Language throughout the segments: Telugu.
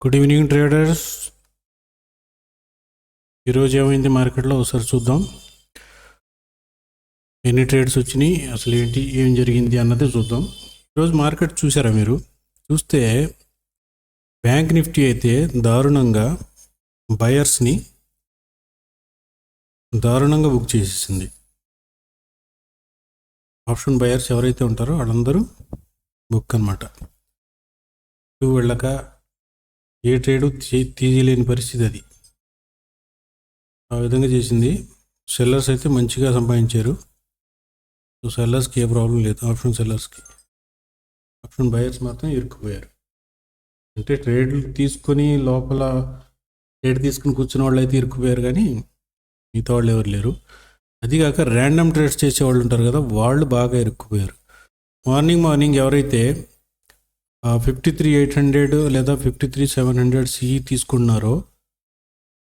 Good evening traders. ఈరోజు ఏమైంది మార్కెట్లో ఒకసారి చూద్దాం. ఎన్ని ట్రేడ్స్ వచ్చినాయి, అసలు ఏంటి, ఏం జరిగింది అన్నది చూద్దాం. ఈరోజు మార్కెట్ చూసారా మీరు? చూస్తే బ్యాంక్ నిఫ్టీ అయితే దారుణంగా బయర్స్ని బుక్ చేసేసింది. ఆప్షన్ బయర్స్ ఎవరైతే ఉంటారో వాళ్ళందరూ బుక్ అనమాట. వెళ్ళక ఏ ట్రేడు తీయలేని పరిస్థితి అది. ఆ విధంగా చేసింది. సెల్లర్స్ అయితే మంచిగా సంపాదించారు. సో సెల్లర్స్కి ఏ ప్రాబ్లం లేదు. ఆప్షన్ సెల్లర్స్కి, ఆప్షన్ బయర్స్ మాత్రం ఇరుక్కుపోయారు. అంటే ట్రేడ్లు తీసుకొని లోపల ట్రేడ్ తీసుకుని కూర్చున్న వాళ్ళు అయితే ఇరుక్కుపోయారు, కానీ మిగతా వాళ్ళు ఎవరు లేరు. అదిగాక ర్యాండమ్ ట్రేడ్స్ చేసేవాళ్ళు ఉంటారు కదా, వాళ్ళు బాగా ఇరుక్కుపోయారు. మార్నింగ్ ఎవరైతే 53,800 లేదా 53,700 సిఈ తీసుకున్నారో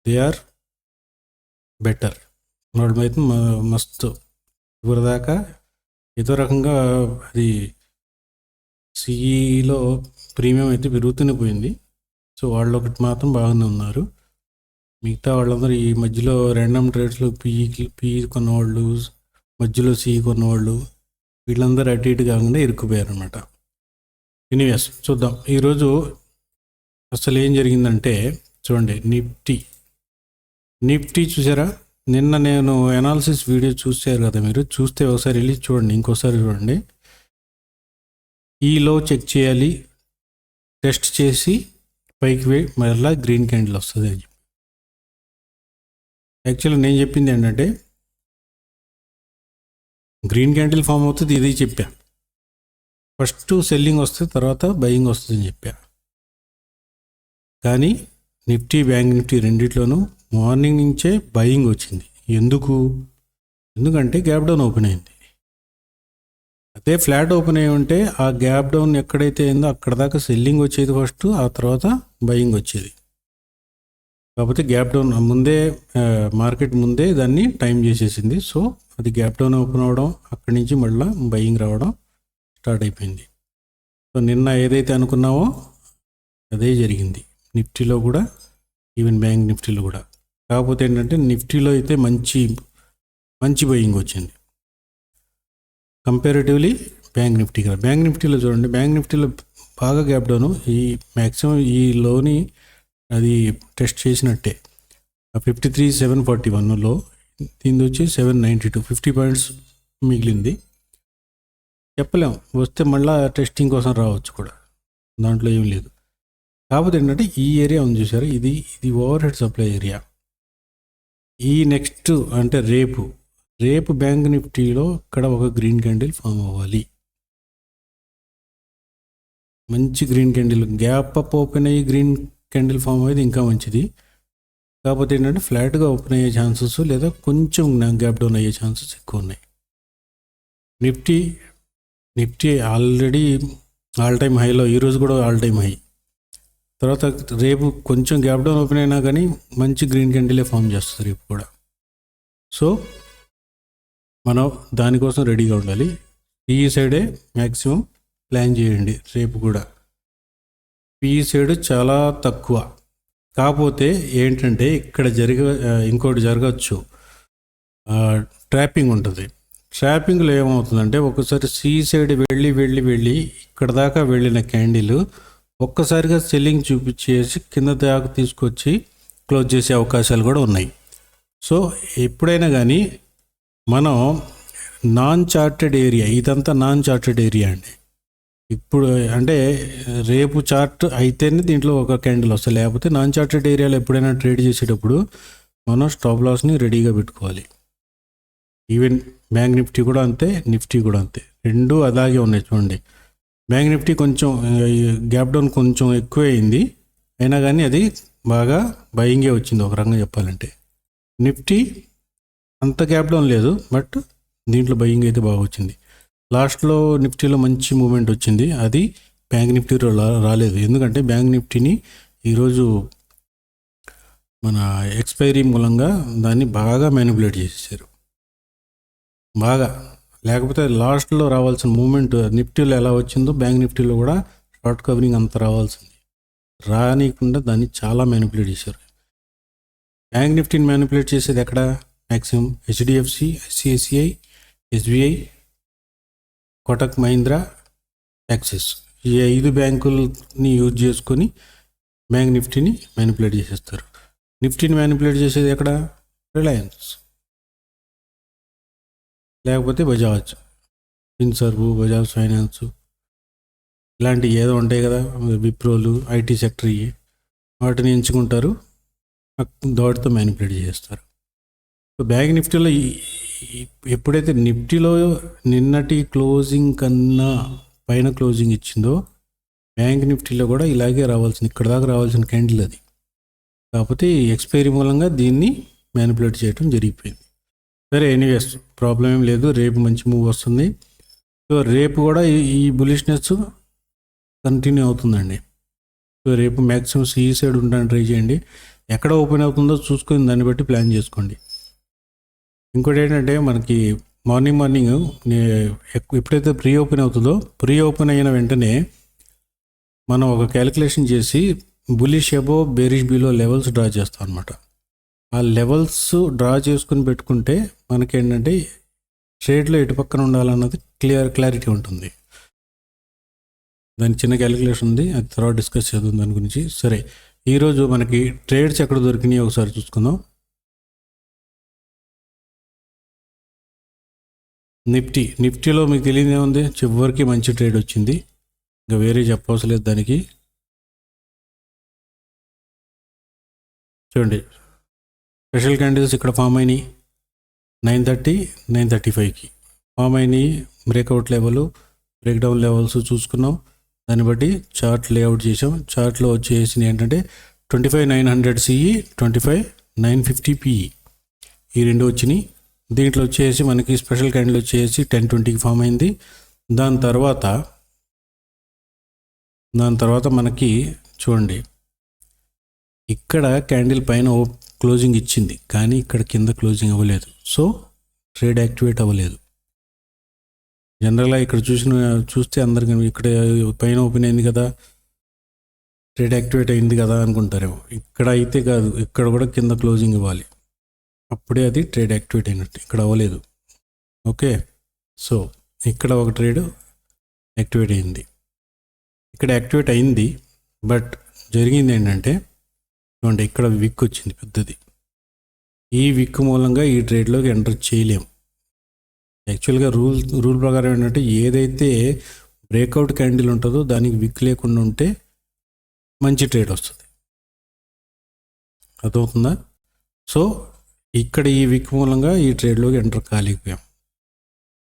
దే ఆర్ బెటర్. వాళ్ళు అయితే మస్తు ఇప్పటిదాకా ఏదో రకంగా అది సిఈలో ప్రీమియం అయితే పెరుగుతూనే పోయింది. సో వాళ్ళు ఒకటి మాత్రం బాగానే ఉన్నారు. మిగతా వాళ్ళందరూ ఈ మధ్యలో ర్యాండమ్ ట్రేడ్స్లో పిఈ కొన్నవాళ్ళు, మధ్యలో సిఈ కొన్నవాళ్ళు, వీళ్ళందరూ అటు ఇటు కాకుండా ఇరుక్కుపోయారు అనమాట. ఎనీవేస్ చూద్దాం. ఈరోజు అసలు ఏం జరిగిందంటే చూడండి, నిఫ్టీ చూసారా? నిన్న నేను అనాలిసిస్ వీడియో చూసారు కదా మీరు. చూస్తే ఒకసారి వెళ్ళి చూడండి, ఇంకోసారి చూడండి. ఈ లో చెక్ చేయాలి, టెస్ట్ చేసి పైకి మళ్ళీ గ్రీన్ క్యాండిల్ వస్తుంది అని చెప్పి. యాక్చువల్లీ నేను చెప్పింది ఏంటంటే గ్రీన్ క్యాండిల్ ఫామ్ అవుతుంది, ఇది చెప్పా. ఫస్ట్ సెల్లింగ్ వస్తుంది, తర్వాత బయింగ్ వస్తుంది అని చెప్పా. కానీ నిఫ్టీ, బ్యాంక్ నిఫ్టీ రెండిట్లోనూ మార్నింగ్ నుంచే బయింగ్ వచ్చింది. ఎందుకంటే గ్యాప్ డౌన్ ఓపెన్ అయింది. అదే ఫ్లాట్ ఓపెన్ అయ్యి ఉంటే ఆ గ్యాప్ డౌన్ ఎక్కడైతే అయిందో అక్కడ దాకా సెల్లింగ్ వచ్చేది ఫస్ట్, ఆ తర్వాత బయింగ్ వచ్చేది. కాకపోతే గ్యాప్ డౌన్ ముందే, మార్కెట్ ముందే దాన్ని టైం చేసేసింది. సో అది గ్యాప్ డౌన్ ఓపెన్ అవ్వడం, అక్కడి నుంచి మళ్ళీ బయింగ్ రావడం స్టార్ట్ అయిపోయింది. సో నిన్న ఏదైతే అనుకున్నామో అదే జరిగింది నిఫ్టీలో కూడా, ఈవెన్ బ్యాంక్ నిఫ్టీలో కూడా. కాకపోతే ఏంటంటే నిఫ్టీలో అయితే మంచి బయింగ్ వచ్చింది కంపారిటివ్లీ బ్యాంక్ నిఫ్టీ కదా. బ్యాంక్ నిఫ్టీలో చూడండి, బ్యాంక్ నిఫ్టీలో బాగా గ్యాప్ డౌను. ఈ మ్యాక్సిమం ఈ లోని అది టెస్ట్ చేసినట్టే. 53,741లో దీని వచ్చి 792, 50 పాయింట్స్ మిగిలింది. చెప్పలేం, వస్తే మళ్ళీ టెస్టింగ్ కోసం రావచ్చు కూడా, దాంట్లో ఏం లేదు. కాకపోతే ఏంటంటే ఈ ఏరియా ఉంది చూసారు, ఇది ఓవర్ హెడ్ సప్లై ఏరియా. ఈ నెక్స్ట్ అంటే రేపు బ్యాంక్ నిఫ్టీలో ఇక్కడ ఒక గ్రీన్ క్యాండిల్ ఫామ్ అవ్వాలి. మంచి green candle, gap up open అయ్యి గ్రీన్ క్యాండిల్ ఫామ్ అయ్యేది ఇంకా మంచిది. కాకపోతే ఏంటంటే ఫ్లాట్గా ఓపెన్ అయ్యే ఛాన్సెస్ లేదా కొంచెం గ్యాప్ డౌన్ అయ్యే ఛాన్సెస్ ఎక్కువ ఉన్నాయి. నిఫ్టీ ఆల్రెడీ ఆల్ టైమ్ హైలో, ఈరోజు కూడా ఆల్ టైమ్ హై. తర్వాత రేపు కొంచెం గ్యాప్ డౌన్ ఓపెన్ అయినా కానీ మంచి గ్రీన్ క్యాండిలే ఫామ్ చేస్తుంది రేపు కూడా. సో మనం దానికోసం రెడీగా ఉండాలి. ఈ సైడే మ్యాక్సిమం ప్లాన్ చేయండి రేపు కూడా. ఈ సైడ్ చాలా తక్కువ. కాకపోతే ఏంటంటే ఇక్కడ ఇంకోటి జరగచ్చు, ట్రాపింగ్ ఉంటుంది. ట్రాపింగ్లో ఏమవుతుందంటే ఒకసారి సి సైడ్ వెళ్ళి ఇక్కడ దాకా వెళ్ళిన క్యాండిల్ ఒక్కసారిగా సెల్లింగ్ చూపించేసి కింద దాకా తీసుకొచ్చి క్లోజ్ చేసే అవకాశాలు కూడా ఉన్నాయి. సో ఎప్పుడైనా కానీ మనం నాన్ చార్టెడ్ ఏరియా, ఇదంతా నాన్ చార్టెడ్ ఏరియా అండి. ఇప్పుడు అంటే రేపు చార్ట్ అయితేనే దీంట్లో ఒక క్యాండిల్ వస్తుంది, లేకపోతే నాన్ చార్టెడ్ ఏరియాలో ఎప్పుడైనా ట్రేడ్ చేసేటప్పుడు మనం స్టాప్ లాస్ని రెడీగా పెట్టుకోవాలి. ఈవెన్ బ్యాంక్ నిఫ్టీ కూడా అంతే, నిఫ్టీ కూడా అంతే, రెండు అలాగే ఉన్నాయి చూడండి. బ్యాంక్ నిఫ్టీ కొంచెం గ్యాప్ డౌన్ కొంచెం ఎక్కువ అయింది, అయినా కానీ అది బాగా బయింగే వచ్చింది ఒక రకంగా చెప్పాలంటే. నిఫ్టీ అంత గ్యాప్ డౌన్ లేదు, బట్ దీంట్లో బయింగ్ అయితే బాగా వచ్చింది. లాస్ట్లో నిఫ్టీలో మంచి మూమెంట్ వచ్చింది, అది బ్యాంక్ నిఫ్టీలో రాలేదు. ఎందుకంటే బ్యాంక్ నిఫ్టీని ఈరోజు మన ఎక్స్పైరీ మూలంగా దాన్ని బాగా మ్యానిపులేట్ చేసేసారు బాగా. లేకపోతే లాస్ట్లో రావాల్సిన మూమెంట్ నిఫ్టీలో ఎలా వచ్చిందో బ్యాంక్ నిఫ్టీలో కూడా షార్ట్ కవరింగ్ అంత రావాల్సింది. రానియకుండా దాన్ని చాలా మ్యానిపులేట్ చేశారు. బ్యాంక్ నిఫ్టీని మ్యానిపులేట్ చేసేది ఎక్కడ? Maximum HDFC, ICICI, SBI, Kotak Mahindra, axis, ఈ 5 బ్యాంకులని యూజ్ చేసుకొని బ్యాంక్ నిఫ్టీని మ్యానిపులేట్ చేసేస్తారు. నిఫ్టీని మ్యానిపులేట్ చేసేది ఎక్కడ? రిలయన్స్, లేకపోతే బజాజ్ ఫిన్సర్వ్, బజాజ్ ఫైనాన్స్, ఇలాంటి ఏదో ఉంటాయి కదా, విప్రోలు, ఐటీ సెక్టర్, వాటిని ఎంచుకుంటారు, వాటితో మ్యానిపులేట్ చేస్తారు. సో బ్యాంక్ నిఫ్టీలో ఎప్పుడైతే నిఫ్టీలో నిన్నటి క్లోజింగ్ కన్నా పైన క్లోజింగ్ ఇచ్చిందో, బ్యాంక్ నిఫ్టీలో కూడా ఇలాగే రావాల్సింది, ఇక్కడ దాకా రావాల్సిన క్యాండిల్ అది. కాకపోతే ఎక్స్పైరీ మూలంగా దీన్ని మ్యానిపులేట్ చేయడం జరిగిపోయింది. సరే, ఎనీవేస్ ప్రాబ్లం ఏం లేదు, రేపు మంచి మూవ్ వస్తుంది. సో రేపు కూడా ఈ బులిష్నెస్ కంటిన్యూ అవుతుందండి. సో రేపు మ్యాక్సిమం ఈ సైడ్ ఉండడానికి ట్రై చేయండి. ఎక్కడ ఓపెన్ అవుతుందో చూసుకొని దాన్ని బట్టి ప్లాన్ చేసుకోండి. ఇంకోటి ఏంటంటే, మనకి మార్నింగ్ ఎప్పుడైతే ప్రీ ఓపెన్ అవుతుందో, ప్రీ ఓపెన్ అయిన వెంటనే మనం ఒక క్యాలిక్యులేషన్ చేసి బులిష్ అబో బేరిష్ బిలో లెవెల్స్ డ్రా చేస్తాం అనమాట. ఆ లెవెల్స్ డ్రా చేసుకుని పెట్టుకుంటే మనకేంటంటే ట్రేడ్లో ఎటు పక్కన ఉండాలన్నది క్లారిటీ ఉంటుంది. దాని చిన్న క్యాలిక్యులేషన్ ఉంది, అది తర్వాత డిస్కస్ చేద్దాం దాని గురించి. సరే, ఈరోజు మనకి ట్రేడ్స్ ఎక్కడ దొరికినాయి ఒకసారి చూసుకుందాం. నిఫ్టీలో మీకు తెలియదే ఉంది, చివరికి మంచి ట్రేడ్ వచ్చింది, ఇంకా వేరే చెప్పవసరం లేదు దానికి. చూడండి, స్పెషల్ క్యాండిల్స్ ఇక్కడ ఫామ్ అయినాయి 9:30, 9:35కి ఫామ్ అయినాయి. బ్రేక్అవుట్ లెవెల్, బ్రేక్డౌన్ లెవెల్స్ చూసుకున్నాం, దాన్ని బట్టి చార్ట్ లేఅవుట్ చేసాం. చార్ట్లో వచ్చేసి ఏంటంటే 25,900 సిఈ, 25,950 పిఈ, ఈ రెండు వచ్చినాయి. దీంట్లో వచ్చేసి మనకి స్పెషల్ క్యాండిల్ వచ్చేసి 10:20కి ఫామ్ అయింది. దాని తర్వాత మనకి చూడండి, ఇక్కడ క్యాండిల్ పైన క్లోజింగ్ ఇచ్చింది, కానీ ఇక్కడ కింద క్లోజింగ్ అవ్వలేదు. సో ట్రేడ్ యాక్టివేట్ అవ్వలేదు. జనరల్గా ఇక్కడ చూస్తే అందరికీ ఇక్కడ పైన ఓపెన్ అయింది కదా, ట్రేడ్ యాక్టివేట్ అయింది కదా అనుకుంటారేమో. ఇక్కడ అయితే కాదు, ఇక్కడ కూడా కింద క్లోజింగ్ ఇవ్వాలి, అప్పుడే అది ట్రేడ్ యాక్టివేట్ అయినట్టు. ఇక్కడ అవ్వలేదు. ఓకే, సో ఇక్కడ ఒక ట్రేడ్ యాక్టివేట్ అయింది, ఇక్కడ యాక్టివేట్ అయింది. బట్ జరిగింది ఏంటంటే, చూడండి, ఇక్కడ విక్ వచ్చింది పెద్దది. ఈ విక్ మూలంగా ఈ ట్రేడ్లోకి ఎంటర్ చేయలేము. యాక్చువల్గా రూల్ ప్రకారం ఏంటంటే, ఏదైతే బ్రేక్అవుట్ క్యాండిల్ ఉంటుందో దానికి విక్ లేకుండా ఉంటే మంచి ట్రేడ్ వస్తుంది. అర్థమవుతుందా? సో ఇక్కడ ఈ విక్ మూలంగా ఈ ట్రేడ్లోకి ఎంటర్ కాలేకపోయాం.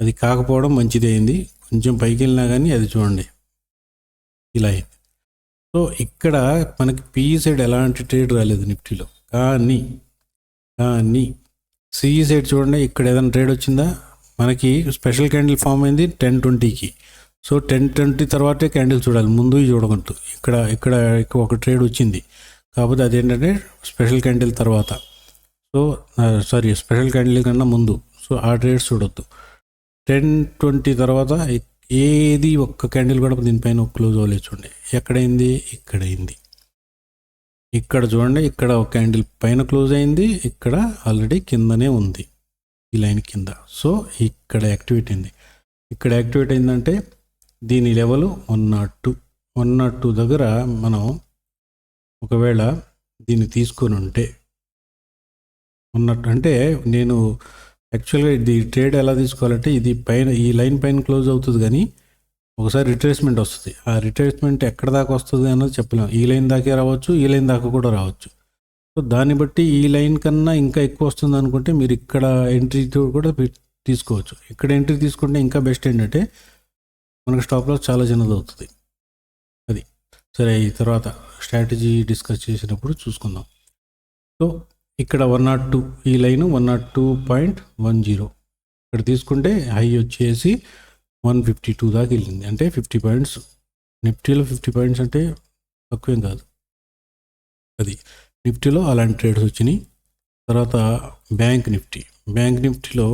అది కాకపోవడం మంచిది అయింది. కొంచెం పైకి వెళ్ళినా కానీ అది చూడండి ఇలా అయింది. సో ఇక్కడ మనకి పిఈ సైడ్ ఎలాంటి ట్రేడ్ రాలేదు నిఫ్టీలో. కానీ సిఈ సైడ్ చూడండి, ఇక్కడ ఏదైనా ట్రేడ్ వచ్చిందా? మనకి స్పెషల్ క్యాండిల్ ఫామ్ అయింది 10:20కి. సో 10:20 తర్వాతే క్యాండిల్ చూడాలి, ముందు చూడకూడదు. ఇక్కడ ఒక ట్రేడ్ వచ్చింది, కాకపోతే అదేంటంటే స్పెషల్ క్యాండిల్ తర్వాత. సో స్పెషల్ క్యాండిల్ కన్నా ముందు. సో ఆ ట్రేడ్స్ చూడొద్దు. 10:20 తర్వాత ఏది ఒక్క క్యాండిల్ కూడా దీనిపైన క్లోజ్ అవ్వలేదు. చూడండి, ఎక్కడైంది? ఇక్కడైంది. ఇక్కడ చూడండి, ఇక్కడ ఒక క్యాండిల్ పైన క్లోజ్ అయింది, ఇక్కడ ఆల్రెడీ కిందనే ఉంది, ఈ లైన్ కింద. సో ఇక్కడ యాక్టివేట్ అయింది. ఇక్కడ యాక్టివేట్ అయిందంటే దీని లెవెల్ 102 దగ్గర మనం ఒకవేళ దీన్ని తీసుకొని ఉంటే అంటే నేను యాక్చువల్గా ఇది ట్రేడ్ ఎలా తీసుకోవాలంటే, ఇది పైన ఈ లైన్ పైన క్లోజ్ అవుతుంది, కానీ ఒకసారి రిట్రేస్మెంట్ వస్తుంది. ఆ రిట్రేస్మెంట్ ఎక్కడ దాకా వస్తుంది అన్నది చెప్పలేము. ఈ లైన్ దాకే రావచ్చు, ఈ లైన్ దాకా కూడా రావచ్చు. సో దాన్ని బట్టి ఈ లైన్ కన్నా ఇంకా ఎక్కువ వస్తుంది అనుకుంటే మీరు ఇక్కడ ఎంట్రీ కూడా తీసుకోవచ్చు. ఇక్కడ ఎంట్రీ తీసుకుంటే ఇంకా బెస్ట్ ఏంటంటే మనకు స్టాప్ లాస్ చాలా చిన్నది అవుతుంది. అది సరే, ఈ తర్వాత స్ట్రాటజీ డిస్కస్ చేసినప్పుడు చూసుకుందాం. సో ఇక్కడ 102, ఈ లైన్ 102.10 ఇక్కడ తీసుకుంటే హై వచ్చేసి 152 దాకా వెళ్ళింది. అంటే 50 పాయింట్స్. నిఫ్టీలో 50 పాయింట్స్ అంటే తక్కువేం కాదు. అది నిఫ్టీలో అలాంటి ట్రేడ్స్ వచ్చినాయి. తర్వాత బ్యాంక్ నిఫ్టీలో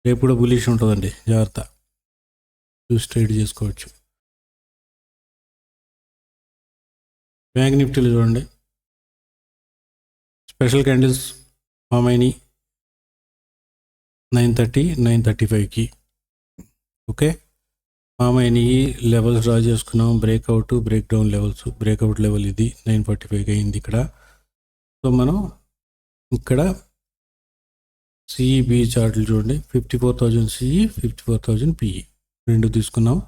రేపు కూడా బులిష్ ఉంటుందండి, జాగ్రత్త, చూసి ట్రేడ్ చేసుకోవచ్చు. బ్యాంక్ నిఫ్టీలో చూడండి, స్పెషల్ క్యాండిల్స్ ఫామ్ అయినాయి 9:30, 9:35కి. ఓకే, ఫామ్ అయినాయి, లెవెల్స్ డ్రా చేసుకున్నాం, breakout, break down levels. Breakout level ఇది 9:45కి అయింది ఇక్కడ. సో మనం ఇక్కడ సిఈబి చార్ట్లు చూడండి, 54,000 సిఈ, 54,000 పిఈ రెండు తీసుకున్నాం.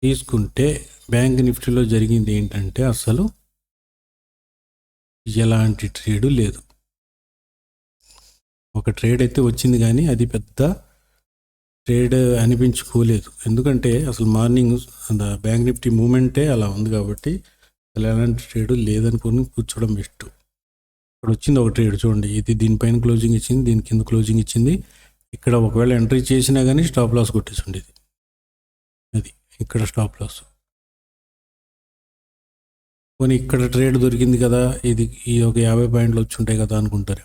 తీసుకుంటే బ్యాంక్ నిఫ్టీలో జరిగింది ఏంటంటే అసలు ఎలాంటి ట్రేడు లేదు. ఒక ట్రేడ్ అయితే వచ్చింది కానీ అది పెద్ద ట్రేడ్ అనిపించుకోలేదు. ఎందుకంటే అసలు మార్నింగ్ బ్యాంక్ నిఫ్టీ మూమెంటే అలా ఉంది కాబట్టి అసలు ఎలాంటి ట్రేడు లేదనుకుని కూర్చోవడం బెస్ట్. ఇక్కడ వచ్చింది ఒక ట్రేడ్ చూడండి, ఇది దీనిపైన క్లోజింగ్ ఇచ్చింది, దీని కింద క్లోజింగ్ ఇచ్చింది. ఇక్కడ ఒకవేళ ఎంట్రీ చేసినా కానీ స్టాప్ లాస్ కొట్టేసి ఉండేది. అది ఇక్కడ స్టాప్ లాస్. పోనీ ఇక్కడ ట్రేడ్ దొరికింది కదా, ఇది ఈ ఒక 50 పాయింట్లు వచ్చి ఉంటాయి కదా అనుకుంటారు.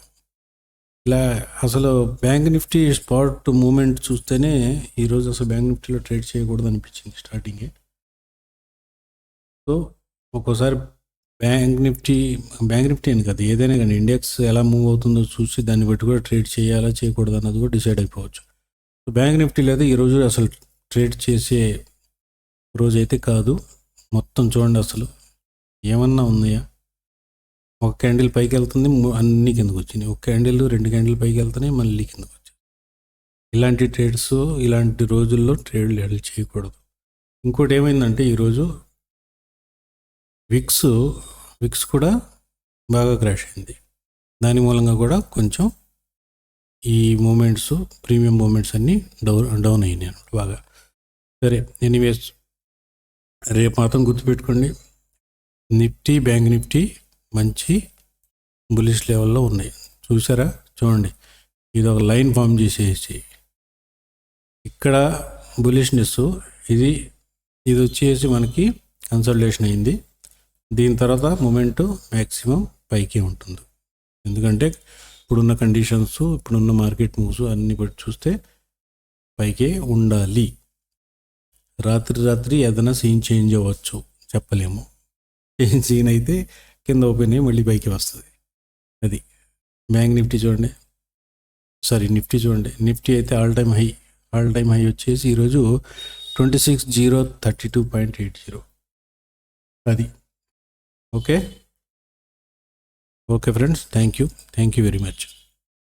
ఇలా అసలు బ్యాంక్ నిఫ్టీ స్పాట్ మూమెంట్ చూస్తేనే ఈరోజు అసలు బ్యాంక్ నిఫ్టీలో ట్రేడ్ చేయకూడదు అనిపించింది స్టార్టింగే. సో ఒక్కోసారి బ్యాంక్ నిఫ్టీ అని కాదు, ఏదైనా కానీ ఇండెక్స్ ఎలా మూవ్ అవుతుందో చూసి దాన్ని బట్టి కూడా ట్రేడ్ చేయాలా చేయకూడదు అన్నది కూడా డిసైడ్ అయిపోవచ్చు. సో బ్యాంక్ నిఫ్టీ లేదా ఈరోజు అసలు ట్రేడ్ చేసే రోజు అయితే కాదు. మొత్తం చూడండి, అసలు ఏమన్నా ఉన్నాయా? ఒక క్యాండిల్ పైకి వెళ్తుంది, అన్ని కిందకు వచ్చినాయి. ఒక క్యాండిల్ 2 క్యాండిల్ పైకి వెళ్తున్నాయి, మళ్ళీ కిందకు వచ్చాయి. ఇలాంటి ట్రేడ్స్ ఇలాంటి రోజుల్లో ట్రేడ్లు చేయకూడదు. ఇంకోటి ఏమైందంటే ఈరోజు విక్స్ కూడా బాగా క్రాష్ అయింది. దాని మూలంగా కూడా కొంచెం ఈ మూమెంట్స్, ప్రీమియం మూమెంట్స్ అన్నీ డౌన్ అయినాయి బాగా. సరే, ఎనీవేస్ రేపు మాత్రం గుర్తుపెట్టుకోండి, నిఫ్టీ, బ్యాంక్ నిఫ్టీ మంచి బులిష్ లెవెల్లో ఉన్నాయి. చూసారా? చూడండి, ఇది ఒక లైన్ ఫామ్ చేసేసి ఇక్కడ బులిష్నెస్, ఇది వచ్చేసి మనకి కన్సల్టేషన్ అయింది. దీని తర్వాత మూమెంట్ మ్యాక్సిమం పైకి ఉంటుంది. ఎందుకంటే ఇప్పుడున్న కండిషన్స్, ఇప్పుడున్న మార్కెట్ మూవ్స్ అన్ని బట్టి చూస్తే పైకే ఉండాలి. రాత్రి ఏదైనా సీన్ చేంజ్ అవ్వచ్చు, చెప్పలేము. సీన్ అయితే కింద ఓపెన్ అయ్యి మళ్ళీ పైకి వస్తుంది. అది బ్యాంక్ నిఫ్టీ చూడండి, నిఫ్టీ చూడండి. నిఫ్టీ అయితే ఆల్ టైమ్ హై వచ్చేసి ఈరోజు 26,032.80. అది okay friends, thank you very much.